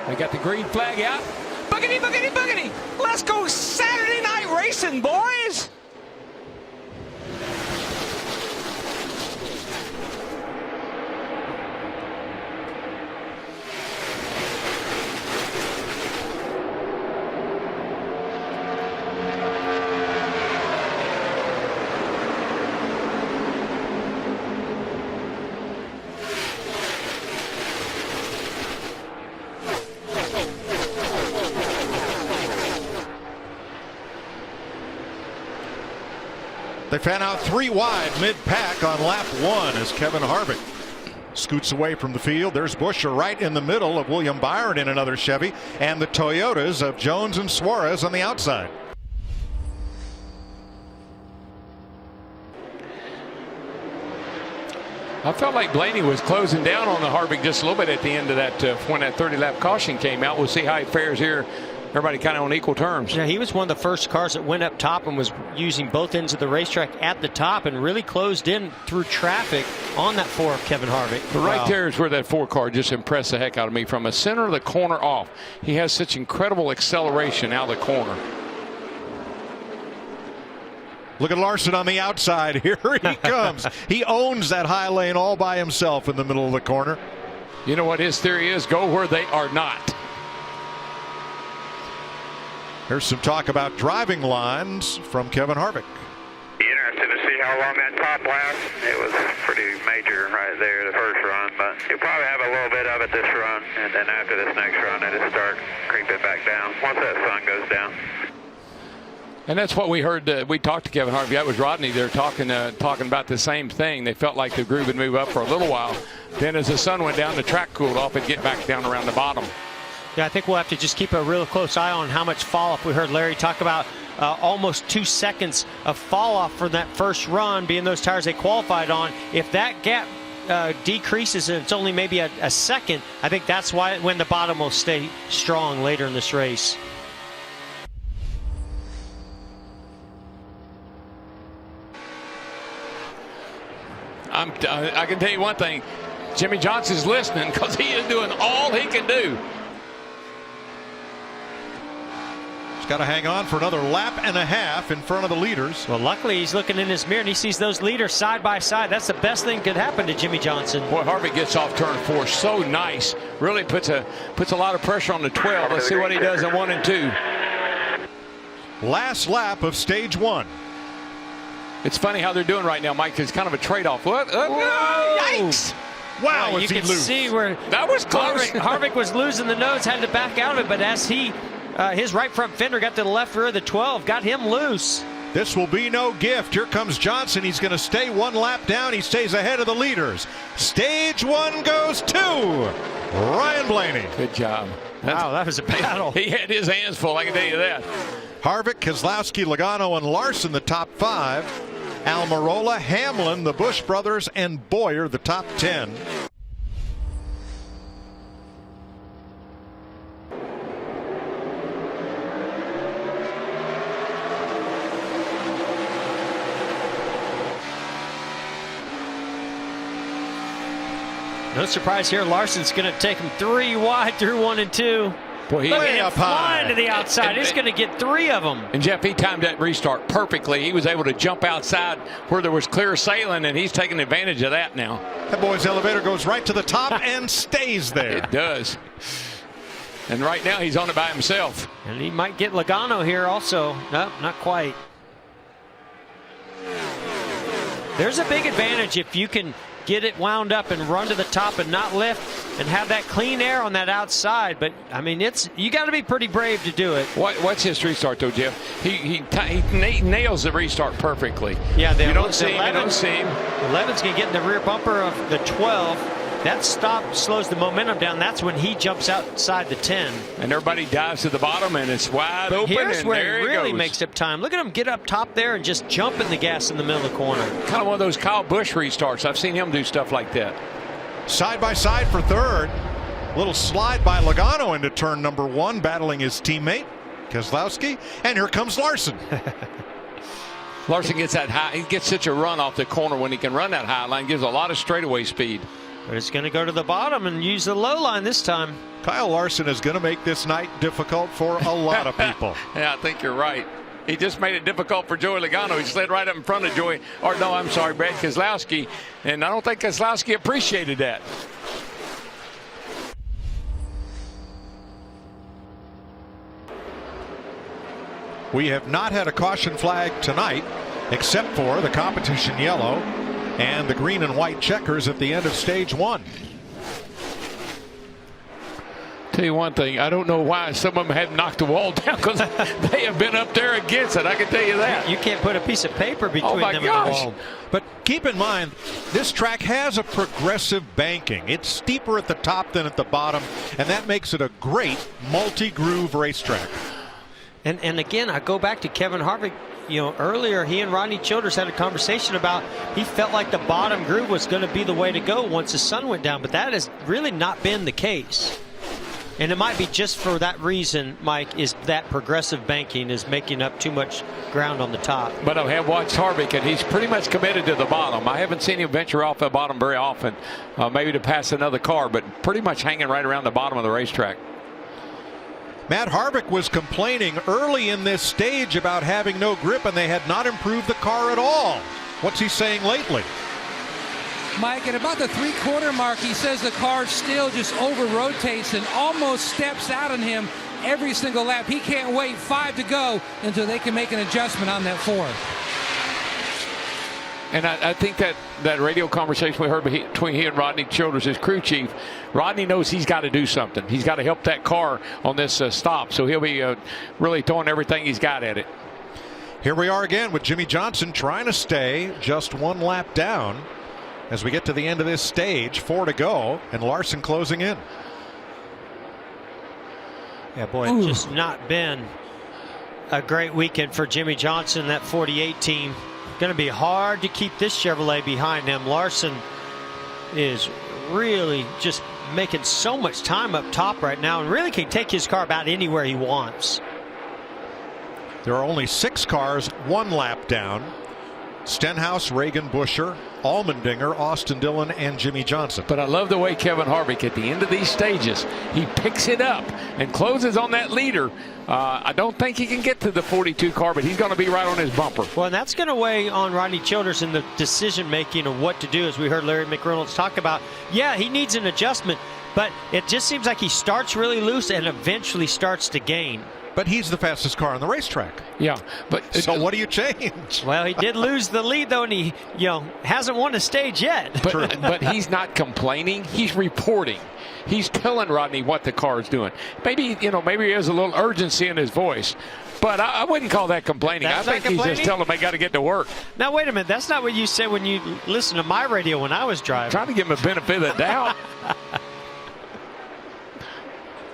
They got the green flag out. Boogity, boogity, boogity. Let's go Saturday night racing, boys. They fan out 3 wide mid-pack on lap 1 as Kevin Harvick scoots away from the field. There's Buescher right in the middle of William Byron in another Chevy, and the Toyotas of Jones and Suarez on the outside. I felt like Blaney was closing down on the Harvick just a little bit at the end of that when that 30-lap caution came out. We'll see how he fares here. Everybody kind of on equal terms. Yeah, he was one of the first cars that went up top and was using both ends of the racetrack at the top and really closed in through traffic on that 4 of Kevin Harvick. But right there is where that 4 car just impressed the heck out of me. From the center of the corner off, he has such incredible acceleration out of the corner. Look at Larson on the outside. Here he comes. He owns that high lane all by himself in the middle of the corner. You know what his theory is? Go where they are not. Here's some talk about driving lines from Kevin Harvick. Interested to see how long that top lasts. It was pretty major right there the first run, but you'll probably have a little bit of it this run, and then after this next run it'll start creeping back down once that sun goes down. And that's what we heard. We talked to Kevin Harvick. That was Rodney there talking about the same thing. They felt like the groove would move up for a little while. Then as the sun went down, the track cooled off and get back down around the bottom. Yeah, I think we'll have to just keep a real close eye on how much fall off. We heard Larry talk about almost 2 seconds of fall off from that first run, being those tires they qualified on. If that gap decreases and it's only maybe a second, I think that's why when the bottom will stay strong later in this race. I can tell you one thing. Jimmy Johnson's listening because he is doing all he can do. He's got to hang on for another lap and a half in front of the leaders. Well, luckily he's looking in his mirror and he sees those leaders side by side. That's the best thing that could happen to Jimmy Johnson. Boy, Harvick gets off turn 4 so nice. Really puts a lot of pressure on the 12. Let's see what he does in 1 and 2. Last lap of stage 1. It's funny how they're doing right now, Mike. It's kind of a trade-off. What? Yikes! Wow, you can see where that was close. Harvick was losing the nose, had to back out of it, but as his right front fender got to the left rear of the 12, got him loose. This will be no gift. Here comes Johnson. He's going to stay 1 lap down. He stays ahead of the leaders. Stage 1 goes to Ryan Blaney. Good job. Wow, that was a battle. He had his hands full, I can tell you that. Harvick, Keselowski, Logano, and Larson, the top 5. Almirola, Hamlin, the Busch brothers, and Bowyer, the top 10. No surprise here. Larson's going to take him 3 wide through 1 and 2. Boy, Look at him flying to the outside. He's going to get 3 of them. And Jeff, he timed that restart perfectly. He was able to jump outside where there was clear sailing, and he's taking advantage of that now. That boy's elevator goes right to the top and stays there. It does. And right now he's on it by himself. And he might get Logano here also. No, not quite. There's a big advantage if you can get it wound up and run to the top and not lift and have that clean air on that outside. But I mean, you got to be pretty brave to do it. What's his restart though, Jeff? He nails the restart perfectly. Yeah, you don't see him. You don't see him. 11's gonna get in the rear bumper of the 12. That stop slows the momentum down. That's when he jumps outside the 10. And everybody dives to the bottom, and it's wide open. Here's and where there he really goes. makes up time. Look at him get up top there and just jump in the gas in the middle of the corner. Kind of one of those Kyle Busch restarts. I've seen him do stuff like that. Side by side for third. Little slide by Logano into turn number 1, battling his teammate Keselowski. And here comes Larson. Larson gets that high. He gets such a run off the corner when he can run that high line. Gives a lot of straightaway speed. But it's going to go to the bottom and use the low line this time. Kyle Larson is going to make this night difficult for a lot of people. Yeah, I think you're right. He just made it difficult for Joey Logano. He slid right up in front of Joey, or no, I'm sorry, Brad Keselowski. And I don't think Keselowski appreciated that. We have not had a caution flag tonight, except for the competition yellow and the green and white checkers at the end of stage 1. Tell you one thing, I don't know why some of them hadn't knocked the wall down, because they have been up there against it. I can tell you that. You can't put a piece of paper between them and the wall. But keep in mind, this track has a progressive banking. It's steeper at the top than at the bottom, and that makes it a great multi-groove racetrack. And again, I go back to Kevin Harvick. You know, earlier he and Rodney Childers had a conversation about he felt like the bottom groove was going to be the way to go once the sun went down, but that has really not been the case. And it might be just for that reason, Mike, is that progressive banking is making up too much ground on the top. But I have watched Harvick, and he's pretty much committed to the bottom. I haven't seen him venture off the bottom very often, maybe to pass another car, but pretty much hanging right around the bottom of the racetrack. Matt Harvick was complaining early in this stage about having no grip, and they had not improved the car at all. What's he saying lately? Mike, at about the 3/4 mark, he says the car still just over-rotates and almost steps out on him every single lap. He can't wait 5 to go until they can make an adjustment on that 4. And I think that radio conversation we heard between he and Rodney Childers, his crew chief, Rodney knows he's got to do something. He's got to help that car on this stop. So he'll be really throwing everything he's got at it. Here we are again with Jimmy Johnson trying to stay just 1 lap down as we get to the end of this stage. 4 to go, and Larson closing in. Yeah, boy, it's just not been a great weekend for Jimmy Johnson, that 48 team. Going to be hard to keep this Chevrolet behind him. Larson is really just making so much time up top right now and really can take his car about anywhere he wants. There are only 6 cars 1 lap down. Stenhouse, Reagan, Buescher, Allmendinger, Austin Dillon, and Jimmy Johnson. But I love the way Kevin Harvick at the end of these stages, he picks it up and closes on that leader. I don't think he can get to the 42 car, but he's going to be right on his bumper. Well, and that's going to weigh on Rodney Childers in the decision making of what to do, as we heard Larry McReynolds talk about. Yeah, he needs an adjustment, but it just seems like he starts really loose and eventually starts to gain. But he's the fastest car on the racetrack. Yeah, but so what do you change? Well, he did lose the lead though, and he, hasn't won a stage yet. But he's not complaining. He's reporting. He's telling Rodney what the car is doing. Maybe he has a little urgency in his voice, but I wouldn't call that complaining. That's I think he's just telling them they got to get to work. Now wait a minute, that's not what you said when you listened to my radio when I was driving. Trying to give him a benefit of the doubt.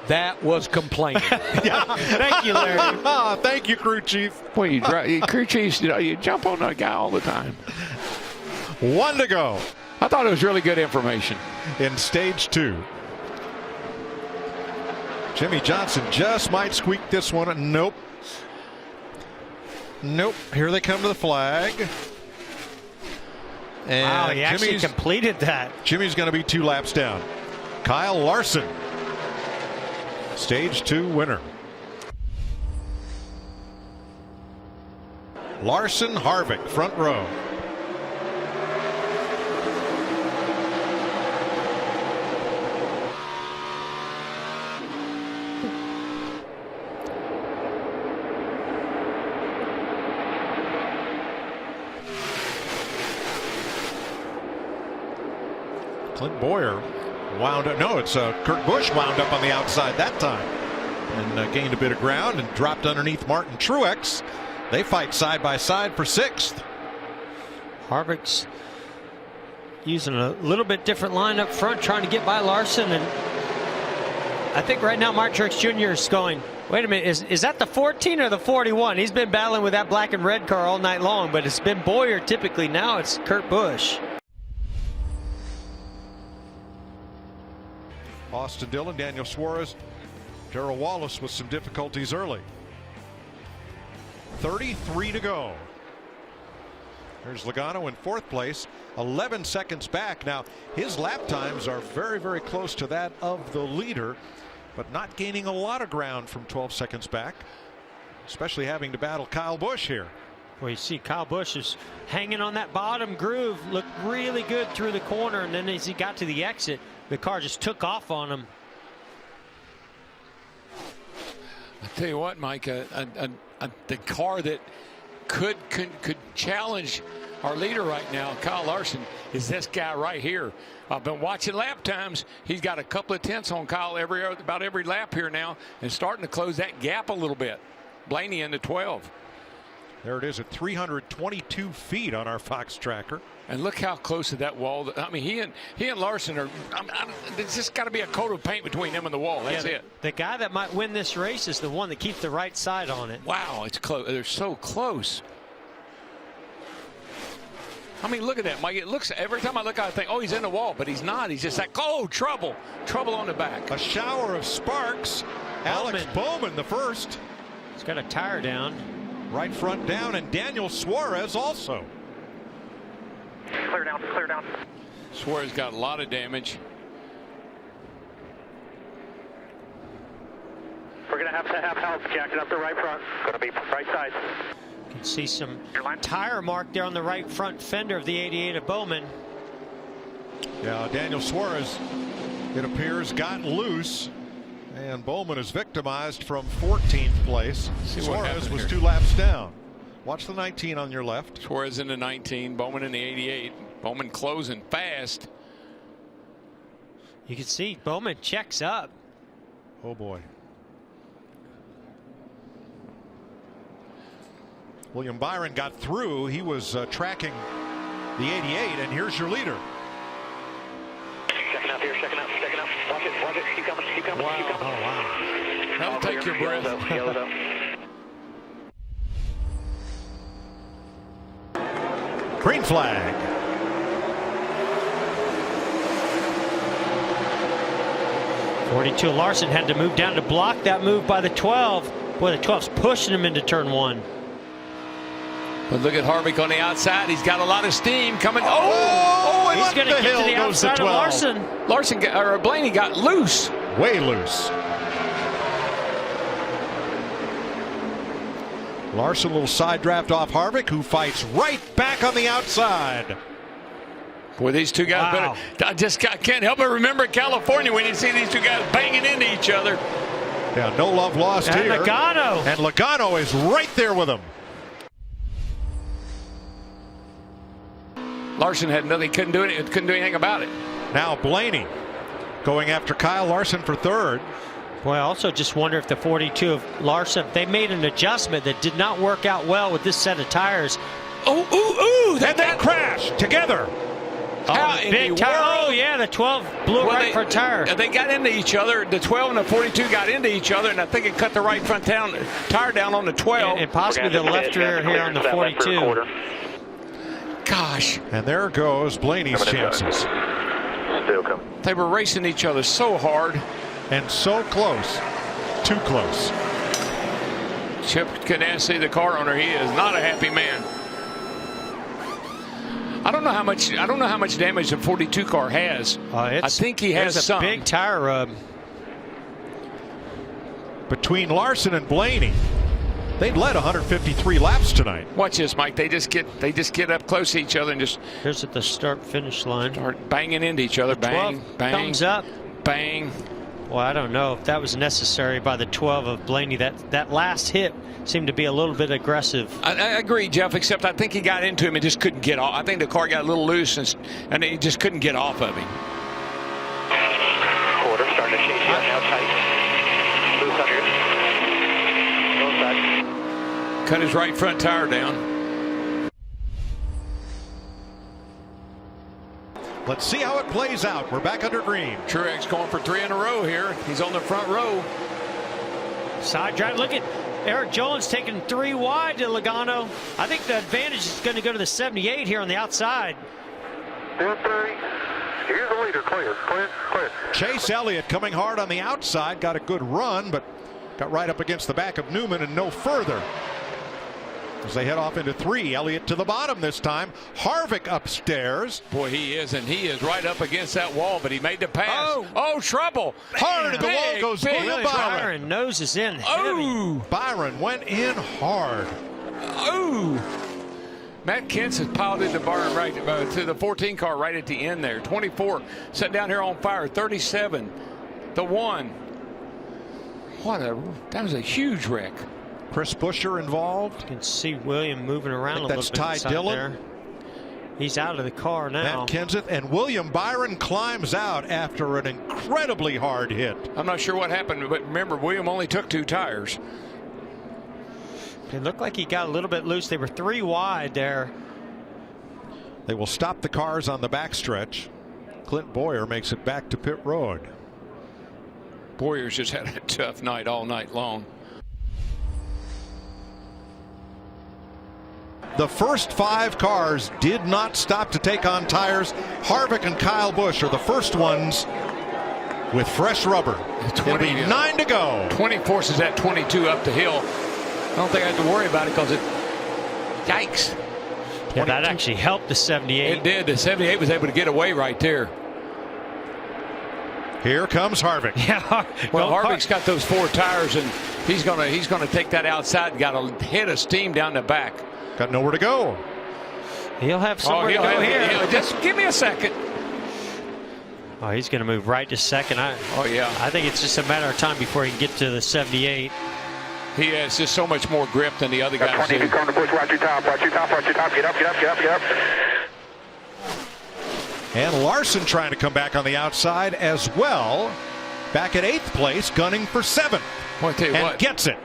That was complaining. Yeah. Thank you, Larry. Thank you, crew chief. Boy, crew chiefs, you jump on that guy all the time. 1 to go. I thought it was really good information. In stage 2. Jimmy Johnson just might squeak this one. Nope. Nope. Here they come to the flag. And wow, he actually completed that. Jimmy's going to be 2 laps down. Kyle Larson, stage 2 winner. Larson, Harvick, front row. Clint Bowyer wound up. No, it's Kurt Busch wound up on the outside that time and gained a bit of ground and dropped underneath Martin Truex. They fight side by side for 6th. Harvick's using a little bit different line up front, trying to get by Larson, and I think right now Martin Truex Jr. is going, wait a minute, is that the 14 or the 41? He's been battling with that black and red car all night long, but it's been Bowyer typically. Now it's Kurt Busch. Austin Dillon, Daniel Suarez, Darrell Wallace with some difficulties early. 33 to go. There's Logano in 4th place. 11 seconds back. Now his lap times are very, very close to that of the leader, but not gaining a lot of ground from 12 seconds back, especially having to battle Kyle Busch here. Well, you see Kyle Busch is hanging on that bottom groove, looked really good through the corner, and then as he got to the exit, the car just took off on him. I tell you what, Mike, the car that could challenge our leader right now, Kyle Larson, is this guy right here. I've been watching lap times. He's got a couple of tenths on Kyle about every lap here now, and starting to close that gap a little bit. Blaney into 12. There it is at 322 feet on our Fox tracker. And look how close to that wall. I mean, he and Larson are. There's just got to be a coat of paint between them and the wall. That's it. The guy that might win this race is the one that keeps the right side on it. Wow, it's close. They're so close. I mean, look at that, Mike. It looks, every time I look, I think, oh, he's in the wall, but he's not. He's just like, oh, trouble on the back. A shower of sparks. Alex Bowman, the first. He's got a tire down. Right front down, and Daniel Suarez also. Clear down, clear down. Suarez got a lot of damage. We're going to have help jacking up the right front. Going to be right side. You can see some tire mark there on the right front fender of the 88 of Bowman. Yeah, Daniel Suarez, it appears, got loose. And Bowman is victimized from 14th place. Suarez was 2 laps down. Watch the 19 on your left. Suarez in the 19, Bowman in the 88. Bowman closing fast. You can see Bowman checks up. Oh boy. William Byron got through. He was tracking the 88, and here's your leader. Checking out here, checking out. Watch it, keep coming, keep coming. Wow. Oh, wow. That'll take your breath. Yellows up. Green flag. .42 Larson had to move down to block that move by the 12. Boy, the 12's pushing him into turn 1. But look at Harvick on the outside. He's got a lot of steam coming. He's going to get to the outside of Larson. Blaney got loose. Way loose. Larson, a little side draft off Harvick, who fights right back on the outside. Boy, these two guys I can't help but remember California when you see these two guys banging into each other. Yeah, no love lost and here. Logano. And Logano is right there with him. Larson had nothing, couldn't do anything about it. Now Blaney going after Kyle Larson for third. Boy, I also just wonder if the 42 of Larson, they made an adjustment that did not work out well with this set of tires. That crashed together. Big tire. Oh, yeah, the 12 blew right front tire. They got into each other. The 12 and the 42 got into each other, and I think it cut the right front tire down on the 12. And possibly the left rear here on the 42. Gosh. And there goes Blaney's chances. Still coming. They were racing each other so hard. And so close. Too close. Chip Ganassi, the car owner, he is not a happy man. I don't know how much damage the 42 car has. I think he has some. Big tire rub. Between Larson and Blaney, they've led 153 laps tonight. Watch this, Mike. They just get up close to each other and just. Here's at the start-finish line. Start banging into each other. Bang, bang. Thumbs up. Bang. Well, I don't know if that was necessary by the 12 of Blaney. That last hit seemed to be a little bit aggressive. I agree, Jeff, except I think he got into him and just couldn't get off. I think the car got a little loose and he just couldn't get off of him. Quarter starting to chase you now tight. Loose under. Go inside. Cut his right front tire down. Let's see how it plays out. We're back under green. Truex going for 3 in a row here. He's on the front row. Side drive. Look at Eric Jones taking 3 wide to Logano. I think the advantage is going to go to the 78 here on the outside. 2-3. Here's the leader. Clear. Chase Elliott coming hard on the outside. Got a good run, but got right up against the back of Newman and no further. as they head off into 3. Elliott to the bottom this time. Harvick upstairs. Boy, he is, and he is right up against that wall, but he made the pass. Oh, trouble. Hard at the wall goes William Byron. Nose is in. Oh, Byron went in hard. oh. Matt Kent's has piled into Byron right to the 14 car right at the end there. 24 set down here on fire. 37 the 1. That was a huge wreck. Chris Buescher involved. You can see William moving around a little bit. That's Ty Dillon. There. He's out of the car now. Matt Kenseth, and William Byron climbs out after an incredibly hard hit. I'm not sure what happened, but remember, William only took 2 tires. It looked like he got a little bit loose. They were 3 wide there. They will stop the cars on the backstretch. Clint Bowyer makes it back to pit road. Bowyer's just had a tough night all night long. The first 5 cars did not stop to take on tires. Harvick and Kyle Busch are the first ones with fresh rubber. It'll be 9 to go. 20 forces that 22 up the hill. I don't think I have to worry about it because yikes. Yeah, that actually helped the 78. It did. The 78 was able to get away right there. Here comes Harvick. Yeah. Well, Harvick's got those 4 tires, and he's gonna take that outside. Got a head of steam down the back. Got nowhere to go. He'll have somewhere to go here. Just give me a second. Oh, he's going to move right to second. I think it's just a matter of time before he can get to the 78. He has just so much more grip than the other guys. 22 corner push, watch your top, watch your top, watch your top. Get up, get up, get up, get up. And Larson trying to come back on the outside as well. Back at 8th place, gunning for 7th. I'll tell you and what, gets it.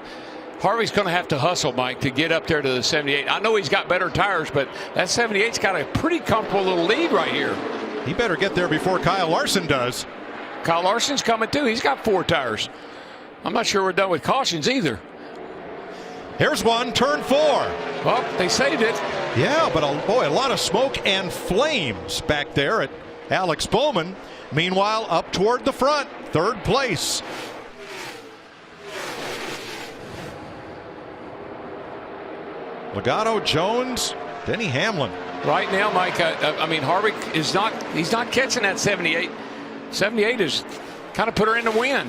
Harvick's going to have to hustle, Mike, to get up there to the 78. I know he's got better tires, but that 78's got a pretty comfortable little lead right here. He better get there before Kyle Larson does. Kyle Larson's coming too. He's got 4 tires. I'm not sure we're done with cautions either. Here's one, turn 4. Well, they saved it. Yeah, but boy, a lot of smoke and flames back there at Alex Bowman. Meanwhile, up toward the front, 3rd place. Logano, Jones, Denny Hamlin. Right now, Mike, I mean, Harvick is he's not catching that 78. 78 is kind of put her in the win.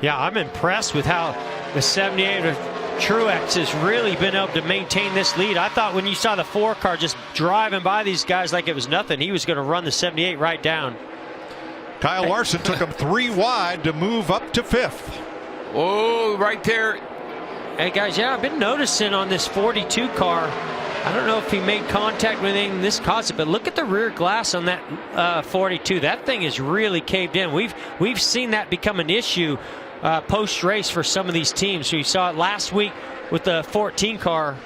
Yeah, I'm impressed with how the 78 of Truex has really been able to maintain this lead. I thought when you saw the 4 car just driving by these guys like it was nothing, he was going to run the 78 right down. Kyle Larson took him 3 wide to move up to 5th. Oh, right there. Hey, guys, yeah, I've been noticing on this 42 car, I don't know if he made contact with anything this caused it, but look at the rear glass on that 42. That thing is really caved in. We've seen that become an issue post-race for some of these teams. So you saw it last week with the 14 car.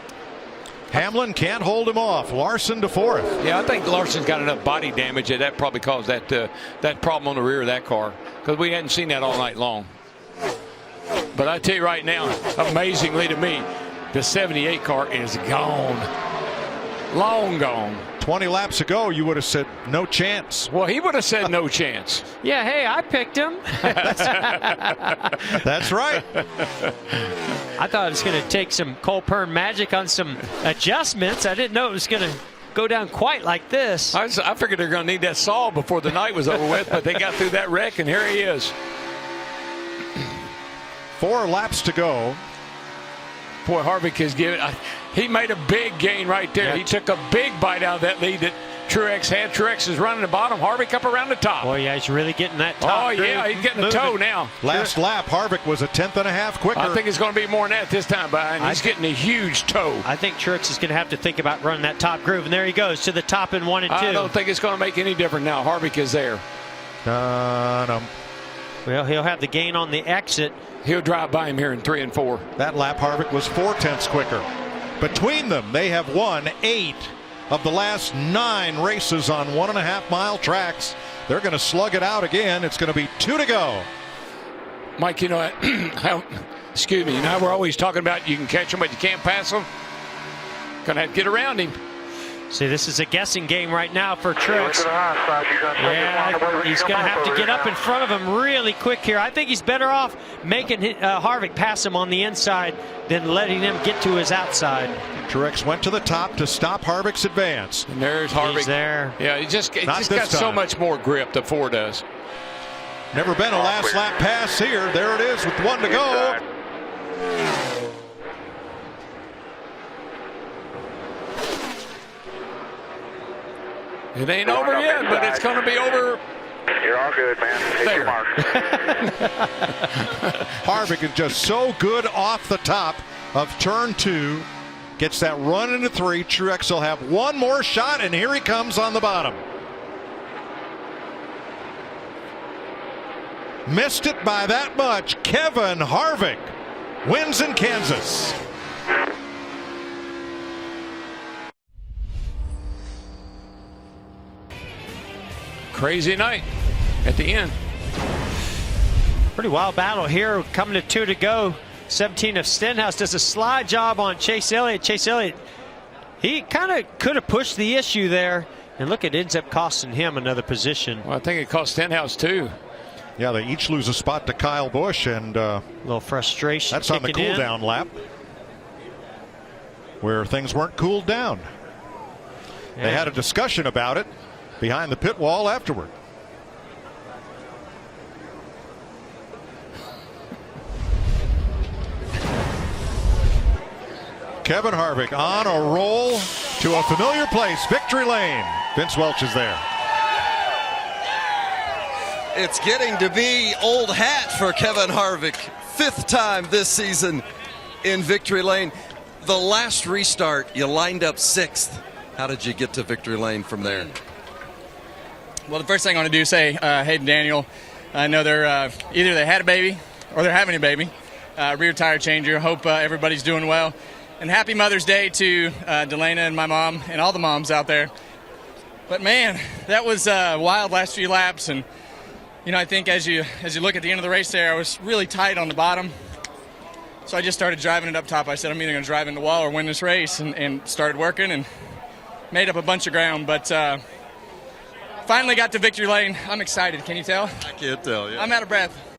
Hamlin can't hold him off. Larson to 4th. Yeah, I think Larson's got enough body damage that probably caused that problem on the rear of that car, because we hadn't seen that all night long. But I tell you right now, amazingly to me, the 78 car is gone. Long gone. 20 laps ago, you would have said no chance. Well, he would have said no chance. Yeah, hey, I picked him. That's right. I thought it was going to take some Cole Pern magic on some adjustments. I didn't know it was going to go down quite like this. I figured they're going to need that saw before the night was over with, but they got through that wreck, and here he is. 4 laps to go. Boy, Harvick is giving. He made a big gain right there. He took a big bite out of that lead that Truex had. Truex is running the bottom. Harvick up around the top. Oh, yeah, he's really getting that top. Oh, yeah, he's getting a toe now. Last lap, Harvick was a 1/10.5 quicker. I think it's going to be more than that this time, but he's getting a huge toe. I think Truex is going to have to think about running that top groove, and there he goes to the top in 1 and 2. I don't think it's going to make any difference now. Harvick is there. No. Well, he'll have the gain on the exit. He'll drive by him here in 3 and 4. That lap, Harvick was 0.4 quicker. Between them, they have won 8 of the last 9 races on 1.5-mile tracks. They're going to slug it out again. It's going to be 2 to go. Mike, you know, excuse me, you know, we're always talking about you can catch him, but you can't pass him. Going to have to get around him. See, this is a guessing game right now for Truex. Yeah, he's going to have to get up in front of him really quick here. I think he's better off making Harvick pass him on the inside than letting him get to his outside. Truex went to the top to stop Harvick's advance. And there's Harvick. He's there. Yeah, he just got so much more grip, the Ford does. Never been a last lap pass here. There it is with 1 to go. It ain't over yet, but it's going to be over. You're all good, man. Take your mark. Harvick is just so good off the top of turn 2. Gets that run into 3. Truex will have one more shot, and here he comes on the bottom. Missed it by that much. Kevin Harvick wins in Kansas. Crazy night at the end. Pretty wild battle here. Coming to 2 to go. 17 of Stenhouse does a slide job on Chase Elliott. Chase Elliott, he kind of could have pushed the issue there. And look, it ends up costing him another position. Well, I think it cost Stenhouse too. Yeah, they each lose a spot to Kyle Busch, and a little frustration. that's on the cool down lap where things weren't cooled down. Yeah. They had a discussion about it behind the pit wall afterward. Kevin Harvick on a roll to a familiar place, victory lane. Vince Welch is there. It's getting to be old hat for Kevin Harvick. 5th time this season in victory lane. The last restart, you lined up 6th. How did you get to victory lane from there? Well, the first thing I want to do is say, hey, Daniel, I know they're either they had a baby or they're having a baby. Rear tire changer. Hope everybody's doing well. And happy Mother's Day to Delana and my mom and all the moms out there. But, man, that was wild last few laps. And, you know, I think as you look at the end of the race there, I was really tight on the bottom. So I just started driving it up top. I said, I'm either going to drive in the wall or win this race, and started working and made up a bunch of ground. But finally got to victory lane. I'm excited. Can you tell? I can't tell, yeah. I'm out of breath.